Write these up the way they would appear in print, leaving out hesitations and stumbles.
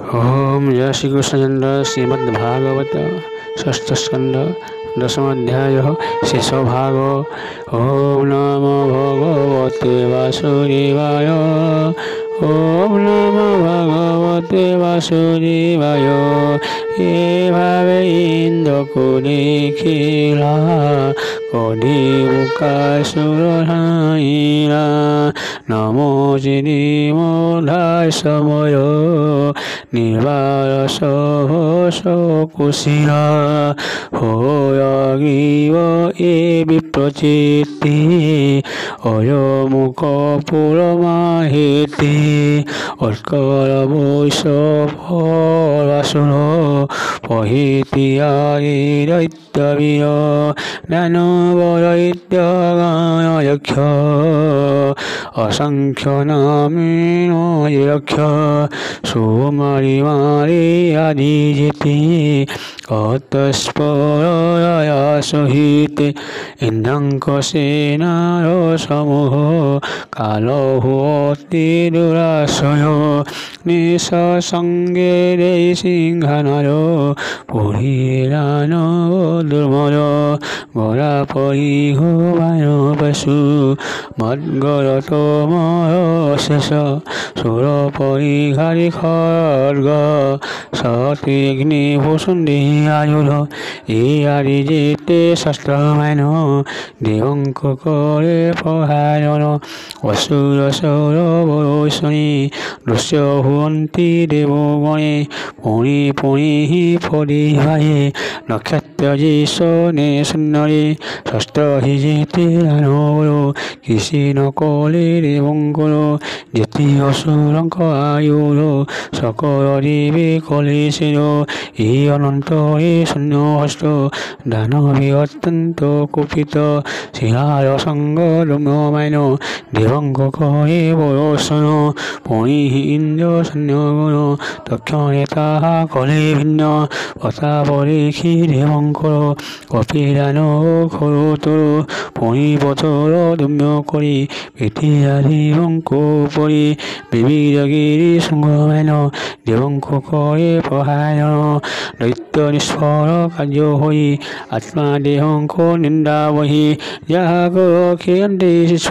ओम जय श्री कृष्णचंद्र श्रीमद्भागवत षष्ठ स्कंद दशमाध्याय शेषो भाग। ओम नमो भगवते वासुदेवाय। ओम नमो भगवते वासुदेवाय। ये भावे इंद्र को देखिला कदेवुकासुर हाइला। नमो जिदिमोधाय समय निर्वार सहस कुशिला। होयगिव ए विप्रचित्ति अयमुख पुरमाहेति। उत्कल वैश्यफलासुर पहीति आये दैत्यवीर। दानवदैत्यगणयक्ष असंख्य नामेन यक्ष। सुमारी मारी आदिजिति अतस्परया सहित। इंद्रंकसेनार समूह कालहु अति दुराशय। निसंगे रे सिंहानय पुरीरान दुर्मय। गरा परिघ बाण पशु मद्गरत मरशेष। सुर परिघारी खड्ग सतीग्नि भूषुण्डी आयुध। ए आदि जेते शस्त्रमान देवंक करे प्रहारण। असुर सौरवरोषणी दृश्य हुवन्ति देवगणे। पुणी पुणी हि परिहाये नक्षत्रजिशने सुन्नरे। शस्त्र हि जेते दानवरो किसी न कले देवंकर। जेते असुरंक आयुध सकल देवे कलेशेर। এই অনন্তরে শূন্যহস্ত দানবী অত্যন্ত কুপিত। শিলার সঙ্গ রম্যমান দেবঙ্গ করে বরসন। পরিহি ইন্দ্র সৈন্যগণ তক্ষণে তাহা কলে ভিন্ন। প্রতাপরে খি দেবঙ্কর কপিদান খরুতর। পরিপথর দম্য করি পৃথিবী দেবঙ্ক পরি। বিবিধ গিরি শৃঙ্গমান দেবঙ্ক করে প্রহারণ। দৈত্য নিষ্ফল কার্য হই আত্মা দেহঙ্ক নিন্দা বহি। যাহা খেয়ন্তে শিষ্য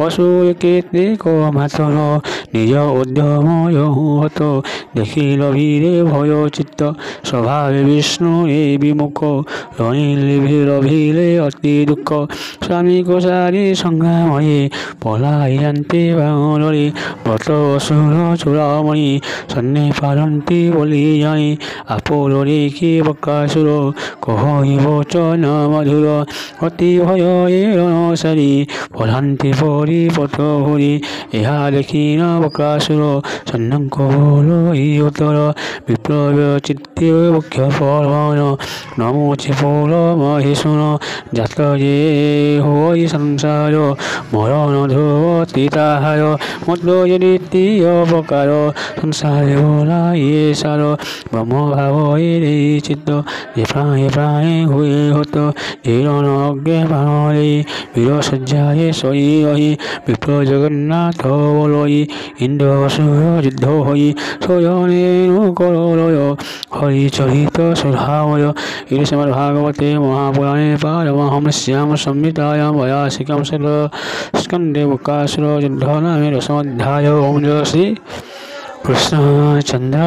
অসুর কেতে মাতর। নিজ উদ্যম হত দেখিল ভীরে ভয় চিত্ত। স্বভাবে বিষ্ণু এ বিমুখ রভিলে অতি দুঃখ। স্বামী কোষারি সংগ্রাময়ে পলাই জানতে বাঙরে। ব্রত অসুর চূড়ামণি সন্নে পালন্তি বলি জানি। আপোল দেখি বক্রাসুর কহিব চন মধুর। অতি ভয় এ রণসারি প্রধান্তি পরি পথ হরি। ইহা দেখি ন বক্রাসুর সন্ন্যঙ্ক বল ই উত্তর। বিপ্লব চিত্তে মুখ্য পর্বণ নমোচে পৌল মহেশুন। জাত যে হই সংসার মরণ ধ্রুবতি তাহার। মধ্য যদি অপকার সংসারে ভোলা ইয়ে সার। ব্রহ্মভাব এ চিত্ত যে প্রাণে প্রাণে হয়ে হত। হিরণ অজ্ঞে প্রাণে বীরসজ্জায় সই রহি। বিপ্র জগন্নাথ বলই ইন্দ্র অসুর যুদ্ধ হই। স্বয়নেন করলয় হরিচরিত সুধাময়। ইতি শ্রীমদ্ভাগবতে মহাপুরাণে পারমহংস্যাম সংহিতায়াম বৈয়াসিকং স্কন্ধে বকাসুর যুদ্ধ নামে দশমোধ্যায়। ওম জয় শ্রী कृष्णचंद्र।